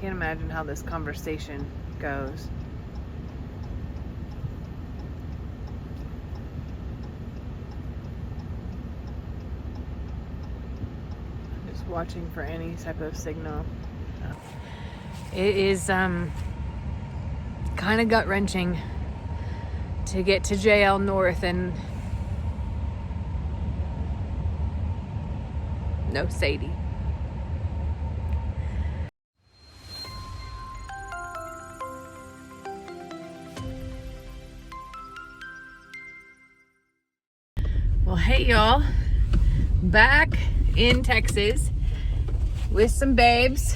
can't imagine how this conversation goes. Just watching for any type of signal. It is kind of gut-wrenching to get to JL North and no Sadie. Well, hey y'all, back in Texas with some babes,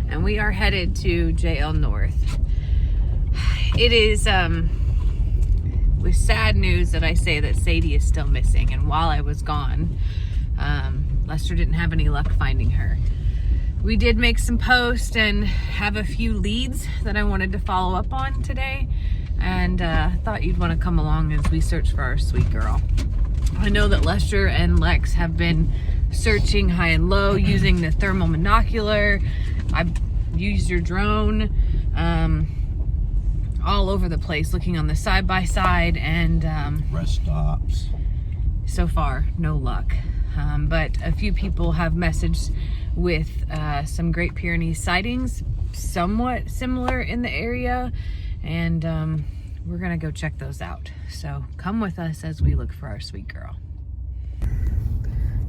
and we are headed to JL North. It is with sad news that I say that Sadie is still missing, and while I was gone, Lester didn't have any luck finding her. We did make some posts and have a few leads that I wanted to follow up on today, and thought you'd want to come along as we search for our sweet girl. I know that Lester and Lex have been searching high and low using the thermal monocular. I've used your drone all over the place, looking on the side-by-side and rest stops. So far, no luck. But a few people have messaged with some Great Pyrenees sightings, somewhat similar in the area, and we're gonna go check those out. So come with us as we look for our sweet girl.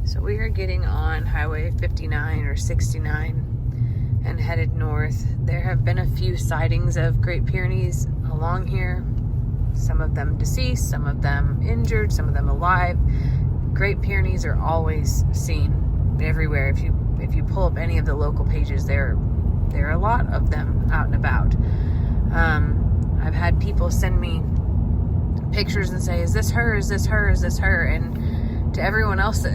So we are getting on Highway 59 or 69 and headed north. There have been a few sightings of Great Pyrenees along here. Some of them deceased, some of them injured, some of them alive. Great Pyrenees are always seen everywhere. If you pull up any of the local pages, there are a lot of them out and about. I've had people send me pictures and say, is this her, is this her, is this her? And to everyone else,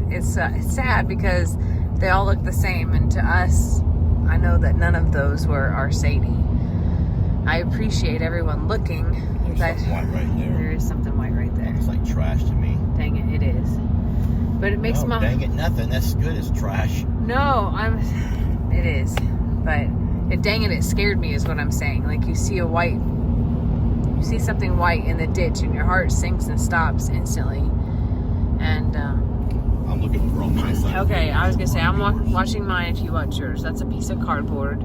it's sad because they all look the same. And to us, I know that none of those were our Sadie. I appreciate everyone looking. There's something white right there. There is something white right there. It's like trash to me. Dang it, it is. But it makes no, my... dang it, nothing. That's good as trash. No, it is. But dang it, it scared me is what I'm saying. Like you see something white in the ditch and your heart sinks and stops instantly. And I'm looking at the wrong side. Okay, I was gonna say I'm watching mine if you watch yours. That's a piece of cardboard.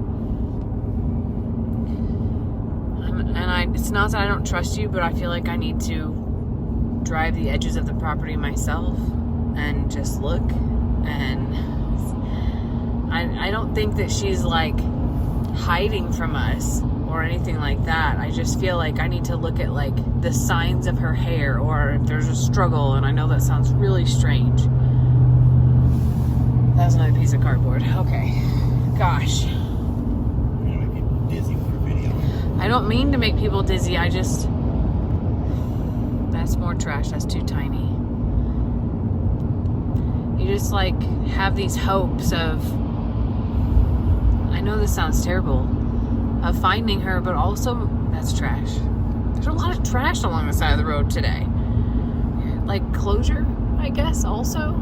It's not that I don't trust you, but I feel like I need to drive the edges of the property myself and just look. And I don't think that she's like hiding from us or anything like that. I just feel like I need to look at like the signs of her hair, or if there's a struggle, and I know that sounds really strange. That's another piece of cardboard. Okay. Gosh. You're gonna make people dizzy with your video. I don't mean to make people dizzy. That's more trash. That's too tiny. You just like have these hopes of, I know this sounds terrible, of finding her, but also that's trash. There's a lot of trash along the side of the road today. Like closure, I guess, also.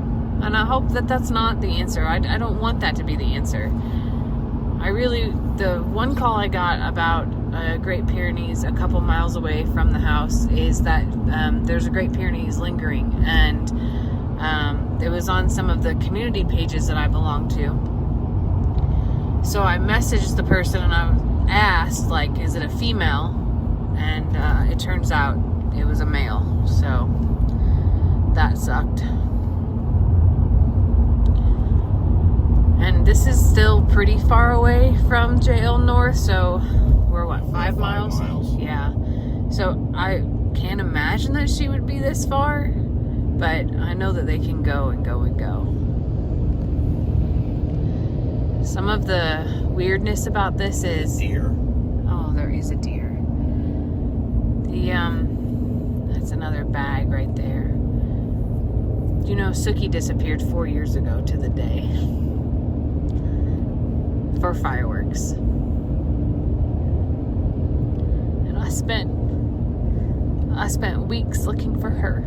And I hope that that's not the answer. I don't want that to be the answer. The one call I got about Great Pyrenees a couple miles away from the house is that there's a Great Pyrenees lingering, and it was on some of the community pages that I belong to. So I messaged the person and I asked, like, is it a female? And it turns out it was a male. So that sucked. And this is still pretty far away from JL North, so we're what, 5 miles? Yeah. So I can't imagine that she would be this far, but I know that they can go and go and go. Some of the weirdness about this is... Deer. Oh, there is a deer. That's another bag right there. You know, Suki disappeared 4 years ago to the day. For fireworks. And I spent weeks looking for her.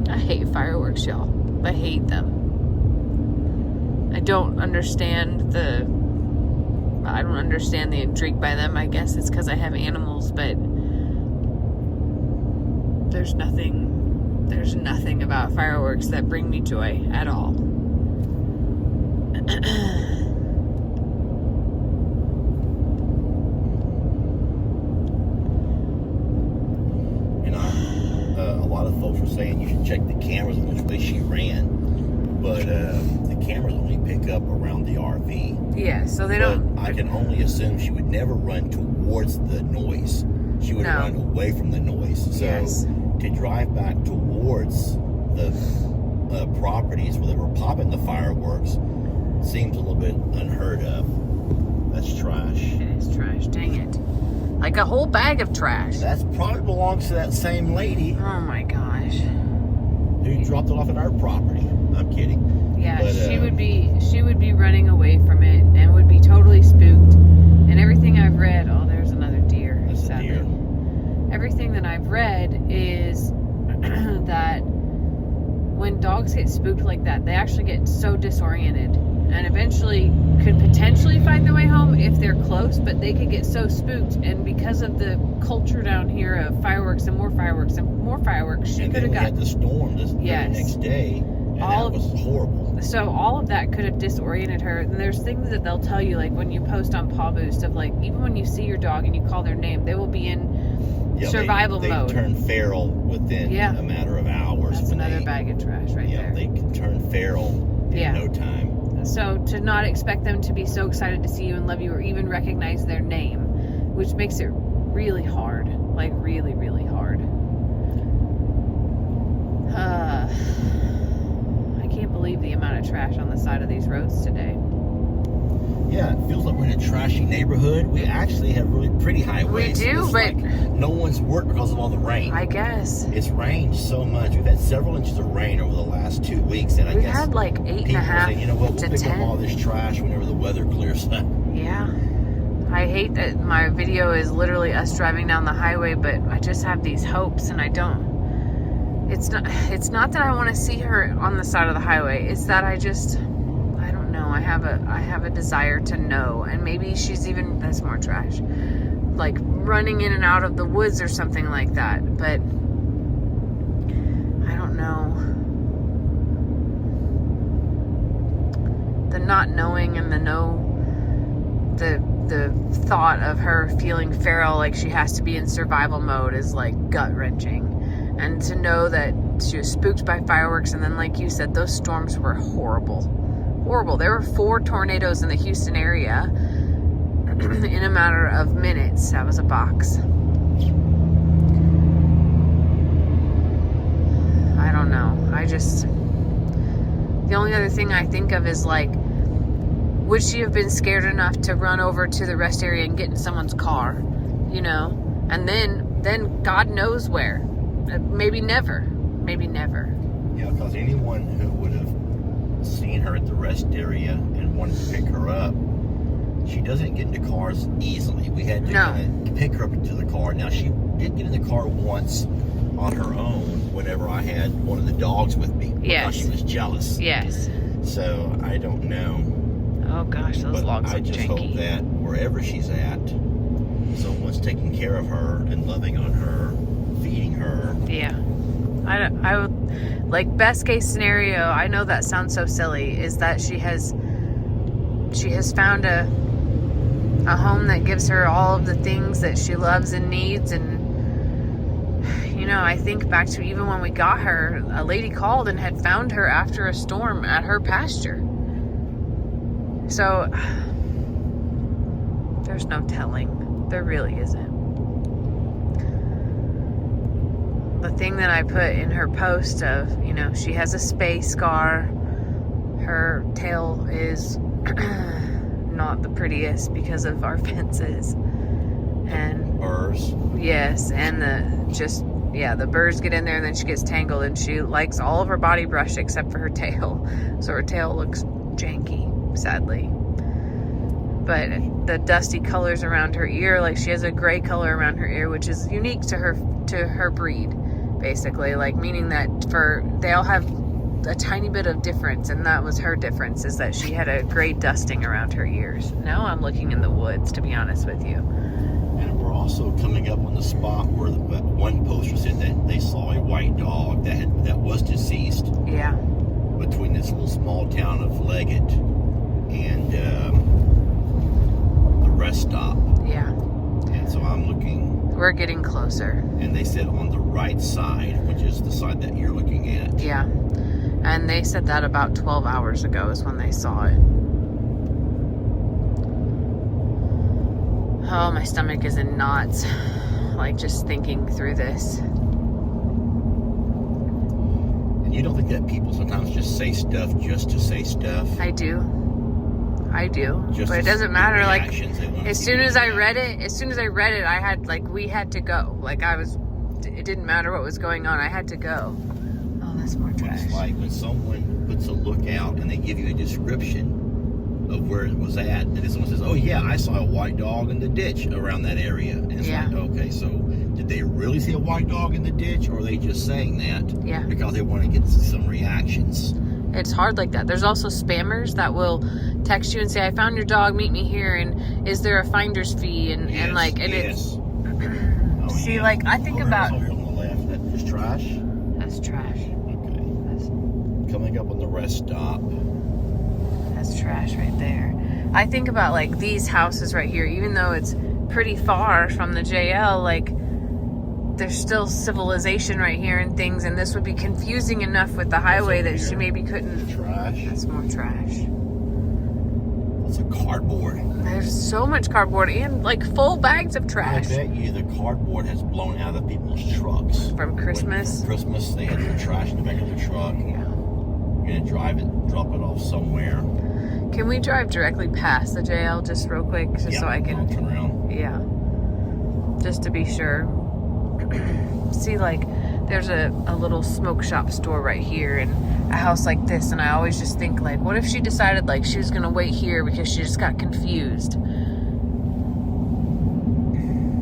I hate fireworks, y'all. I hate them. don't understand the intrigue by them. I guess it's because I have animals, but there's nothing about fireworks that bring me joy at all. And a lot of folks were saying you should check the cameras on which way she ran, but the cameras only pick up around the RV. Yeah, so they don't. I can only assume she would never run towards the noise. She would run away from the noise. So Yes. to drive back towards the properties where they were popping the fireworks seems a little bit unheard of. That's trash. It is trash. Dang it. Like a whole bag of trash. That probably belongs to that same lady Oh my gosh. who dropped it off at our property. I'm kidding. Yeah, But, she would be running away from it and would be totally spooked. And everything I've read, oh, there's another deer. That's a sadly. deer. Everything that I've read is that when dogs get spooked like that, they actually get so disoriented and eventually could potentially find their way home if they're close, but they could get so spooked, and because of the culture down here of fireworks and more fireworks and more fireworks, she And could then have we got had the storm the Yes. next day, and All that was horrible. so all of that could have disoriented her. And there's things that they'll tell you, like when you post on Paw Boost, of like, even when you see your dog and you call their name, they will be in survival mode. They turn feral within a matter of hours. That's another bag of trash right there. They can turn feral in no time. So to not expect them to be so excited to see you and love you or even recognize their name, which makes it really hard. Like really, really hard. I can't believe the amount of trash on the side of these roads today. Yeah, it feels like we're in a trashy neighborhood. We actually have really pretty highways. We do, It's but like no one's worked because of all the rain. I guess. It's rained so much. We've had several inches of rain over the last 2 weeks, and I We've guess had like 8.5 say, you know what, we'll to pick 10. up all this trash whenever the weather clears up. Yeah. I hate that my video is literally us driving down the highway, but I just have these hopes, and I don't. It's not that I want to see her on the side of the highway. It's that I don't know. I have a desire to know, and maybe she's even, that's more trash, like running in and out of the woods or something like that. But I don't know. The not knowing and the thought of her feeling feral, like she has to be in survival mode, is like gut-wrenching. And to know that she was spooked by fireworks, and then like you said, those storms were horrible. There were 4 tornadoes in the Houston area in a matter of minutes. That was a box. I don't know. The only other thing I think of is like, would she have been scared enough to run over to the rest area and get in someone's car, you know? And then God knows where. Maybe never. Yeah, because anyone who would have seen her at the rest area and wanted to pick her up, she doesn't get into cars easily. We had to kind of pick her up into the car. Now, she did get in the car once on her own whenever I had one of the dogs with me. Because she was jealous. Yes. So, I don't know. Oh gosh, those logs look janky. I just hope that wherever she's at, someone's taking care of her and loving on her, feeding her. Yeah. I would, like, best case scenario, I know that sounds so silly, is that she has found a home that gives her all of the things that she loves and needs. And you know, I think back to even when we got her, a lady called and had found her after a storm at her pasture. So there's no telling. There really isn't. The thing that I put in her post of, you know, she has a space scar. Her tail is not the prettiest because of our fences. And burrs. Yes, and the burrs get in there, and then she gets tangled, and she likes all of her body brushed except for her tail. So her tail looks janky, sadly. But the dusty colors around her ear, like she has a gray color around her ear, which is unique to her breed, basically. Like, meaning that they all have a tiny bit of difference, and that was her difference, is that she had a gray dusting around her ears. Now I'm looking in the woods, to be honest with you. And we're also coming up on the spot where one poster said that they saw a white dog that was deceased. Yeah. Between this little small town of Leggett and the rest stop. Yeah. And so I'm looking. We're getting closer. And they said on the right side, which is the side that you're looking at. Yeah. And they said that about 12 hours ago is when they saw it. Oh, my stomach is in knots. Like, just thinking through this. And you don't think that people sometimes just say stuff just to say stuff? I do. Just but it doesn't matter. Like, as soon as I read it, I had, like, we had to go. Like, it didn't matter what was going on. I had to go. Oh, that's more trash. It's like when someone puts a lookout and they give you a description of where it was at, and then someone says, oh yeah, I saw a white dog in the ditch around that area. And it's like, okay, so did they really see a white dog in the ditch, or are they just saying that because they want to get some reactions? It's hard like that. There's also spammers that will text you and say, I found your dog, meet me here, and is there a finder's fee? And it's see, like, I think about over here on the left. That is trash. That's trash. Okay. Coming up on the rest stop. That's trash right there. I think about, like, these houses right here, even though it's pretty far from the JL, like, there's still civilization right here and things, and this would be confusing enough with the highway that she maybe couldn't. Trash. That's more trash. That's a cardboard. There's so much cardboard and, like, full bags of trash. I bet you the cardboard has blown out of people's trucks. From Christmas? From Christmas, they had their trash in the back of their truck. Yeah. You're gonna drop it off somewhere. Can we drive directly past the JL just real quick, just so I can? I'll turn around. Yeah. Just to be sure. See, like, there's a little smoke shop store right here and a house like this, and I always just think, like, what if she decided, like, she was gonna wait here because she just got confused?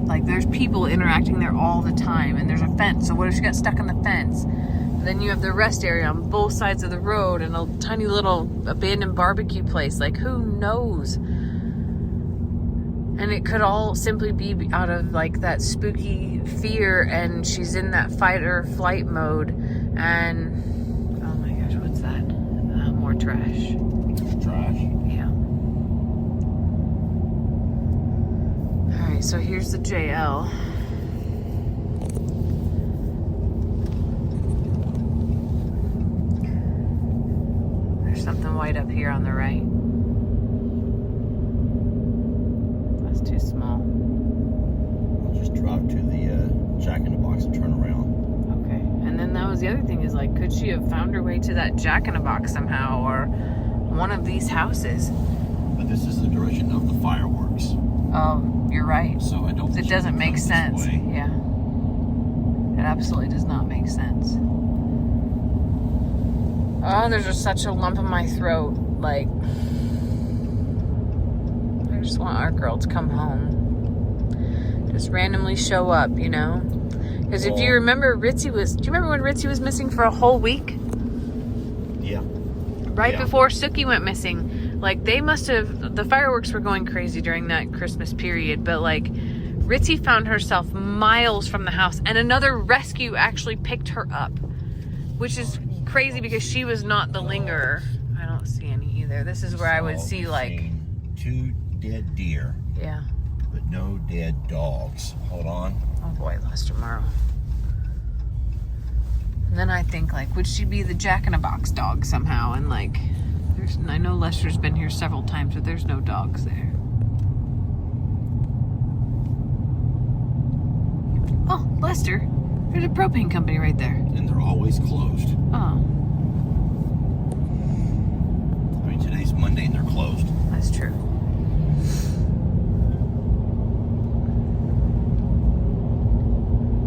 Like, there's people interacting there all the time, and there's a fence, so what if she got stuck on the fence? And then you have the rest area on both sides of the road and a tiny little abandoned barbecue place. Like, who knows? And it could all simply be out of, like, that spooky fear, and she's in that fight or flight mode. And oh my gosh, what's that? More trash. Trash? Yeah. Alright, so here's the JL. There's something white up here on the right. Too small. We'll just drive to the Jack in the Box and turn around. Okay. And then that was the other thing, is, like, could she have found her way to that Jack in the Box somehow, or one of these houses? But this is the direction of the fireworks. Oh, you're right. So I don't think it doesn't make sense. Way. Yeah. It absolutely does not make sense. Oh, there's just such a lump in my throat. Like, I just want our girl to come home. Just randomly show up, you know? Because if you remember, do you remember when Ritzy was missing for a whole week? Yeah. Right before Suki went missing. Like, they must have, the fireworks were going crazy during that Christmas period, but, like, Ritzy found herself miles from the house, and another rescue actually picked her up, which is crazy because she was not the lingerer. I don't see any either. This is where I would see, like, 2 dead deer. Yeah. But no dead dogs. Hold on. Oh boy, Lester Morrow. And then I think, like, would she be the Jack in a Box dog somehow? And, like, I know Lester's been here several times, but there's no dogs there. Oh, Lester, there's a propane company right there. And they're always closed. Oh. I mean, today's Monday and they're closed. That's true.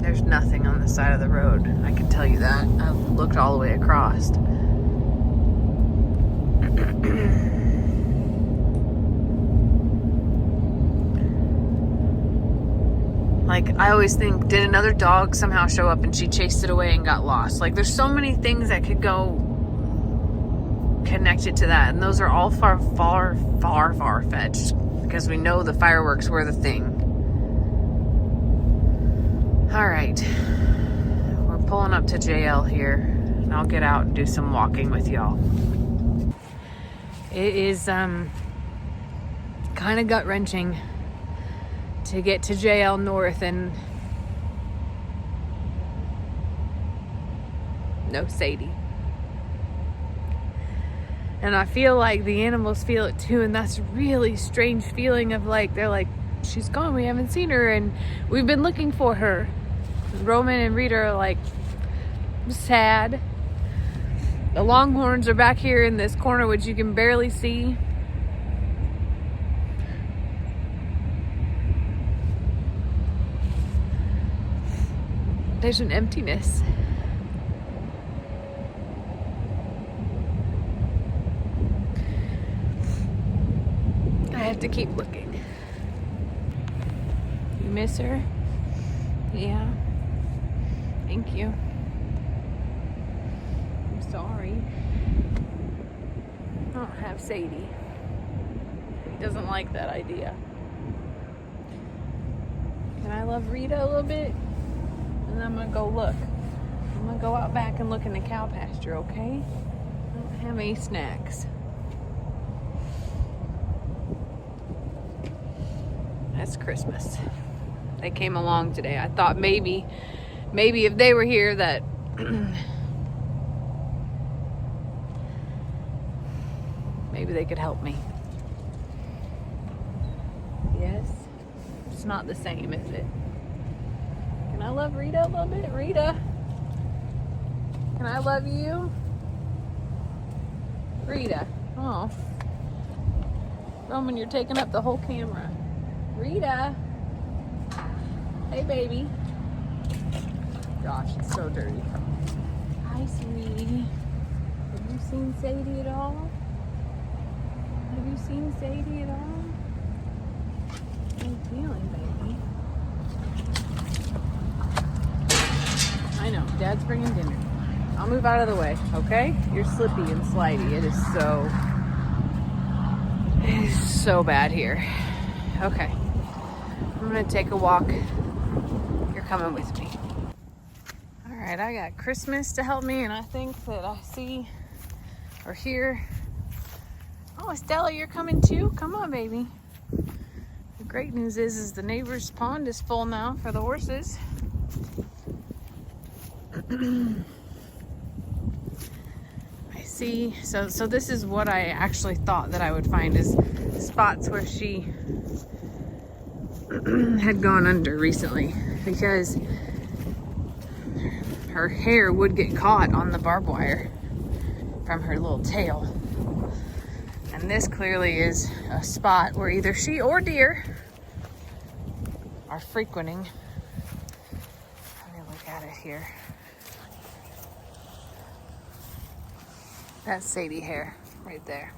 There's nothing on the side of the road. I can tell you that. I've looked all the way across. Like, I always think, did another dog somehow show up and she chased it away and got lost? Like, there's so many things that could go connect it to that. And those are all far-fetched because we know the fireworks were the thing. All right, we're pulling up to JL here, and I'll get out and do some walking with y'all. It is kind of gut-wrenching to get to JL North and no Sadie. And I feel like the animals feel it too, and that's a really strange feeling of like, they're like, she's gone, we haven't seen her, and we've been looking for her. Roman and Rita are like sad. The longhorns are back here in this corner, which you can barely see. There's an emptiness. I have to keep looking. You miss her? Yeah. Thank you. I'm sorry. I don't have Sadie. He doesn't like that idea. Can I love Rita a little bit? And I'm gonna go look. I'm gonna go out back and look in the cow pasture, okay? I don't have any snacks. That's Christmas. They came along today. I thought maybe if they were here that maybe they could help me. Yes? It's not the same, is it? Can I love Rita a little bit? Rita? Can I love you? Rita. Oh. Roman, you're taking up the whole camera. Rita. Hey, baby. Gosh, it's so dirty. Hi, sweetie. Have you seen Sadie at all? Have you seen Sadie at all? How are you feeling, baby? I know, Dad's bringing dinner. I'll move out of the way, okay? You're slippy and slidey. It is so bad here. Okay. I'm gonna take a walk. You're coming with me. All right, I got Christmas to help me, and I think that I see or hear. Oh, Estella, you're coming too? Come on, baby. The great news is the neighbor's pond is full now for the horses. I see. So this is what I actually thought that I would find, is spots where she had gone under recently, because her hair would get caught on the barbed wire from her little tail. And this clearly is a spot where either she or deer are frequenting. Let me look at it here. That's Sadie hair right there.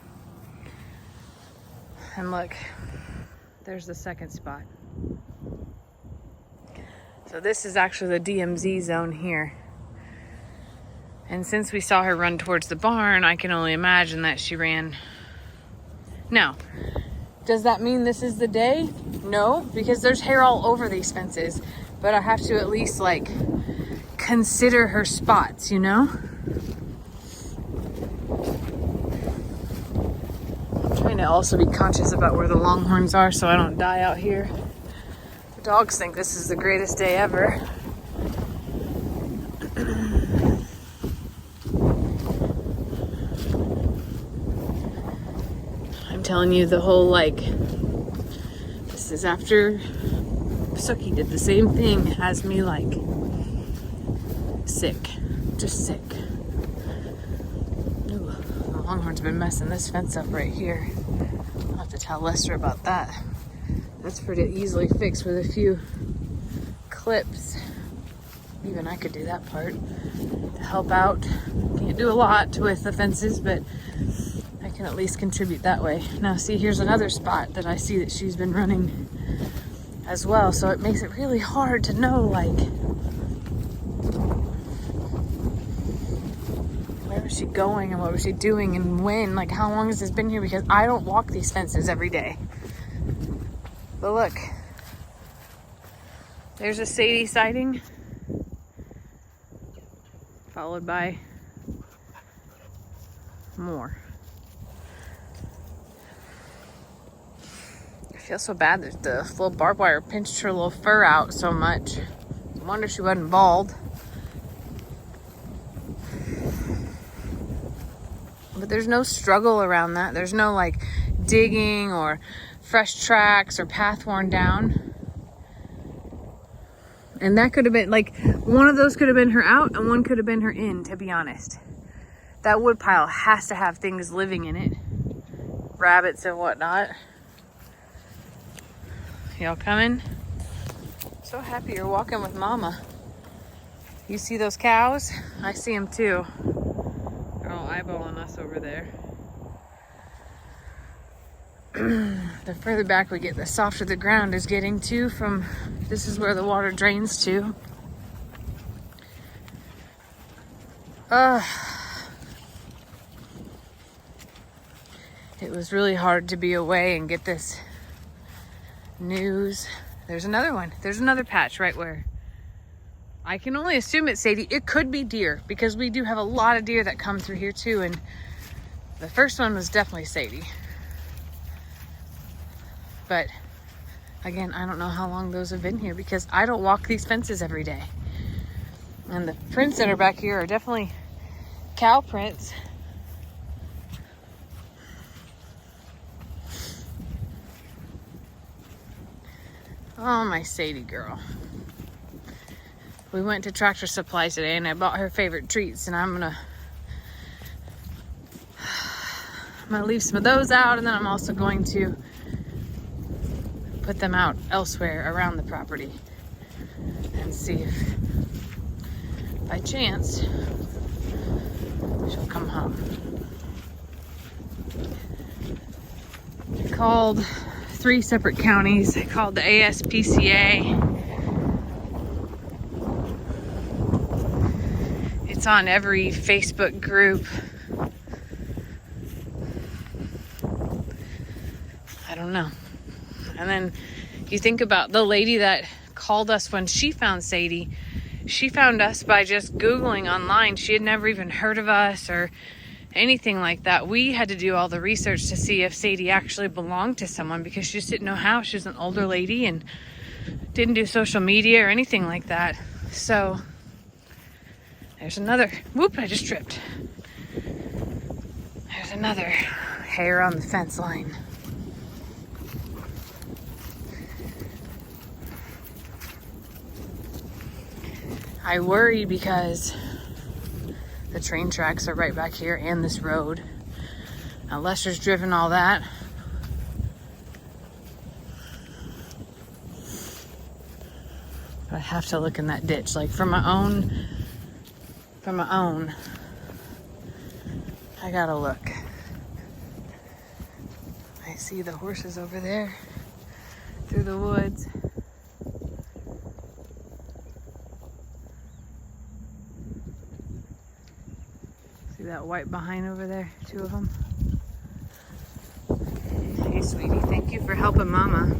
And look, there's the second spot. So this is actually the DMZ zone here. And since we saw her run towards the barn, I can only imagine that she ran. Now, does that mean this is the day? No, because there's hair all over these fences. But I have to at least like consider her spots, you know? I'm trying to also be conscious about where the longhorns are so I don't die out here. The dogs think this is the greatest day ever. I'm telling you, the whole like, this is after Sookie did the same thing, has me like sick, just sick. Ooh, the longhorn's been messing this fence up right here. I'll have to tell Lester about that. That's pretty easily fixed with a few clips. Even I could do that part to help out. Can't do a lot with the fences, but I can at least contribute that way. Now see, here's another spot that I see that she's been running as well, so it makes it really hard to know like where she going and what was she doing and when? Like, how long has this been here? Because I don't walk these fences every day. But look, there's a Sadie sighting, followed by more. I feel so bad that the little barbed wire pinched her little fur out so much. I wonder she wasn't bald. But there's no struggle around that. There's no like digging or fresh tracks or path worn down. And that could have been like, one of those could have been her out and one could have been her in, to be honest. That wood pile has to have things living in it. Rabbits and whatnot. Y'all coming? So happy you're walking with Mama. You see those cows? I see them too. They're all eyeballing us over there. The further back we get, the softer the ground is getting to from, this is where the water drains to. It was really hard to be away and get this news. There's another one. There's another patch right where I can only assume it's Sadie. It could be deer because we do have a lot of deer that come through here too. And the first one was definitely Sadie. But again, I don't know how long those have been here because I don't walk these fences every day. And the prints that are back here are definitely cow prints. Oh, my Sadie girl. We went to Tractor Supply today and I bought her favorite treats, and I'm gonna leave some of those out, and then I'm also going to put them out elsewhere around the property and see if by chance she'll come home. I called 3 separate counties. I called the ASPCA. It's on every Facebook group. I don't know. And then you think about the lady that called us when she found Sadie. She found us by just Googling online. She had never even heard of us or anything like that. We had to do all the research to see if Sadie actually belonged to someone because she just didn't know how. She was an older lady and didn't do social media or anything like that. So there's another, whoop, I just tripped. There's another hair on the fence line. I worry because the train tracks are right back here and this road. Now Lester's driven all that. But I have to look in that ditch, like for my own, I gotta look. I see the horses over there through the woods. See that white behind over there? 2 of them. Hey, sweetie, thank you for helping Mama.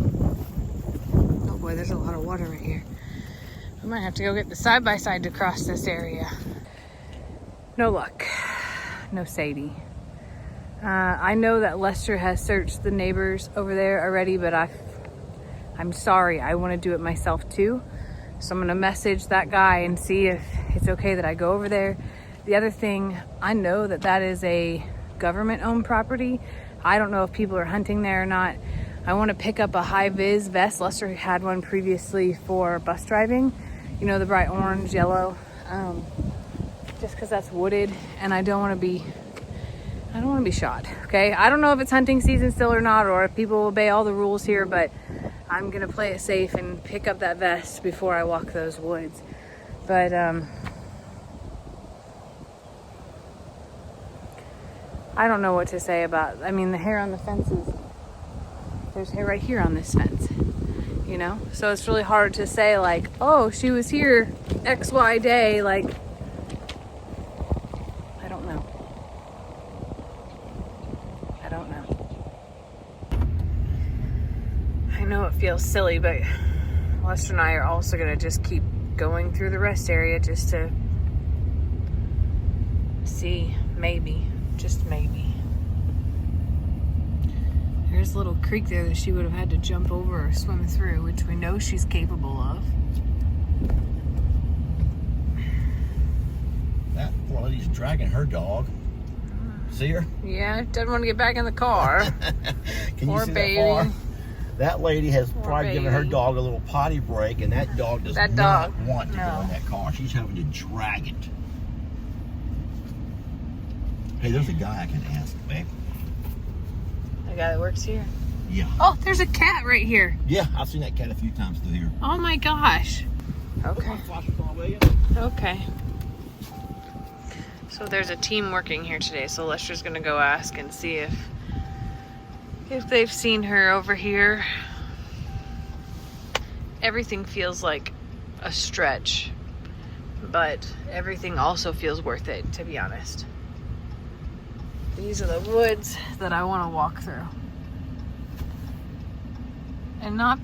Oh boy, there's a lot of water right here. We might have to go get the side-by-side to cross this area. No luck. No Sadie. I know that Lester has searched the neighbors over there already, but I'm sorry. I want to do it myself too. So I'm going to message that guy and see if it's okay that I go over there. The other thing, I know that that is a government-owned property. I don't know if people are hunting there or not. I want to pick up a high-vis vest. Lester had one previously for bus driving. You know, the bright orange, yellow. Just because that's wooded, and I don't want to be shot. Okay, I don't know if it's hunting season still or not, or if people obey all the rules here, but I'm gonna play it safe and pick up that vest before I walk those woods. But I don't know what to say about, I mean, the hair on the fences, there's hair right here on this fence, you know? So it's really hard to say like, oh, she was here XY day, like, I don't know. I don't know. I know it feels silly, but Lester and I are also going to just keep going through the rest area just to see, maybe, just maybe. There's a little creek there that she would have had to jump over or swim through, which we know she's capable of. That poor lady's dragging her dog. See her? Yeah, doesn't want to get back in the car. Can Poor you see baby. that far? That lady has Poor probably given her baby. dog a little potty break, and that dog does not want to go in that car. She's having to drag it. Hey, there's a guy I can ask, babe. The guy that works here? Yeah. Oh, there's a cat right here. Yeah, I've seen that cat a few times through here. Oh my gosh. Okay. Okay. So there's a team working here today, so Lester's gonna go ask and see if they've seen her over here. Everything feels like a stretch, but everything also feels worth it, to be honest. These are the woods that I want to walk through. And not,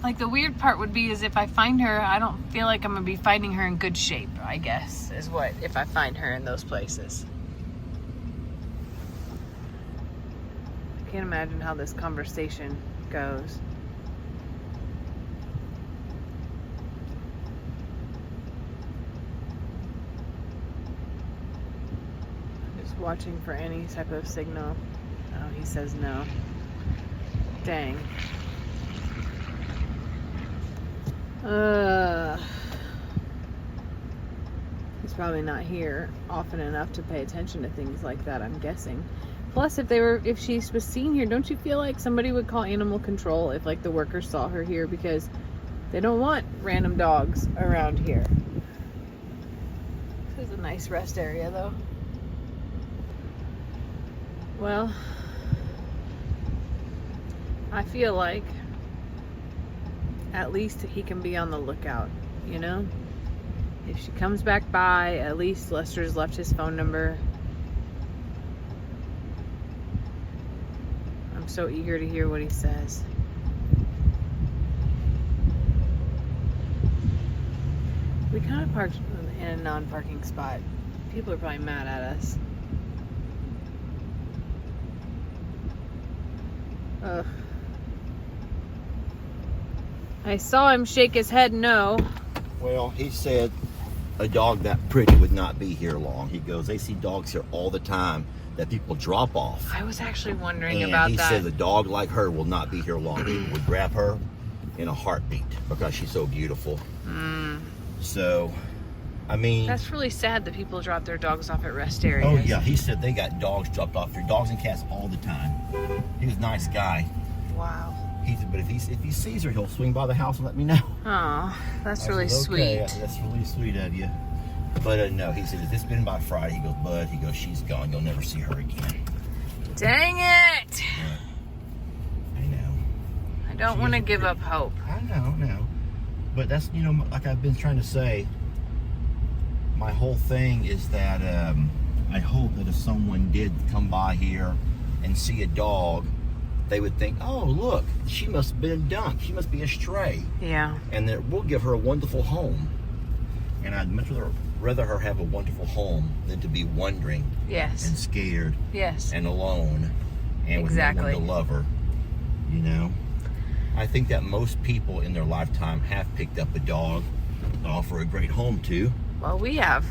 like, the weird part would be is if I find her, I don't feel like I'm going to be finding her in good shape, I guess, is what, if I find her in those places. I can't imagine how this conversation goes. Just watching for any type of signal. Oh, he says no. Dang. He's probably not here often enough to pay attention to things like that, I'm guessing. Plus, if she was seen here, don't you feel like somebody would call animal control if, like, the workers saw her here, because they don't want random dogs around here. This is a nice rest area, though. Well, I feel like at least he can be on the lookout, you know? If she comes back by, at least Lester's left his phone number. I'm so eager to hear what he says. We kind of parked in a non-parking spot. People are probably mad at us. Ugh. I saw him shake his head no. Well, he said a dog that pretty would not be here long. He goes, they see dogs here all the time that people drop off. I was actually wondering And about he that. said a dog like her will not be here long. People would grab her in a heartbeat because she's so beautiful. So, I mean... That's really sad that people drop their dogs off at rest areas. Oh, yeah. He said they got dogs dropped off here. Dogs and cats all the time. He was a nice guy. Wow. He said, but if he sees her, he'll swing by the house and let me know. Oh, that's really said, okay, sweet. That's really sweet of you. But no, he said, if it's been by Friday, he goes, Bud, he goes, she's gone. You'll never see her again. Dang it! I know. I don't want to give up hope. I know. But that's, you know, like I've been trying to say, my whole thing is that I hope that if someone did come by here and see a dog, they would think, oh, look, she must have been dumped. She must be a stray. Yeah. And that we'll give her a wonderful home. And I'd much rather her have a wonderful home than to be wondering Yes. and scared Yes. and alone and Exactly. with no one to love her. You know? I think that most people in their lifetime have picked up a dog to offer a great home to. Well, we have.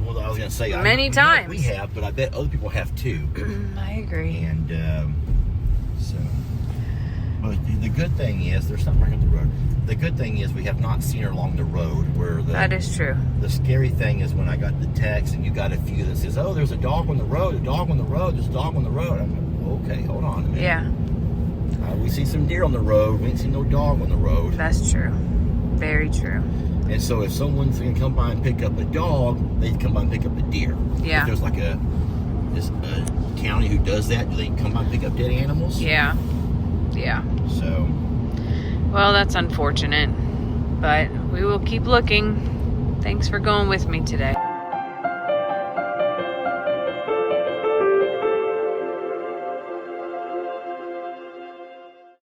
Well, I was going to say... Many times. We have, but I bet other people have too. I agree. And so... But the good thing is, there's something right on the road. The good thing is we have not seen her along the road where the... That is true. The scary thing is when I got the text and you got a few that says, oh, there's a dog on the road, there's a dog on the road. I'm like, okay, hold on a minute. Yeah. We see some deer on the road. We ain't seen no dog on the road. That's true. Very true. And so if someone's going to come by and pick up a dog, they'd come by and pick up a deer. Yeah. If there's like a county who does that, do they come by and pick up dead animals? Yeah. Yeah. So. Well, that's unfortunate. But we will keep looking. Thanks for going with me today.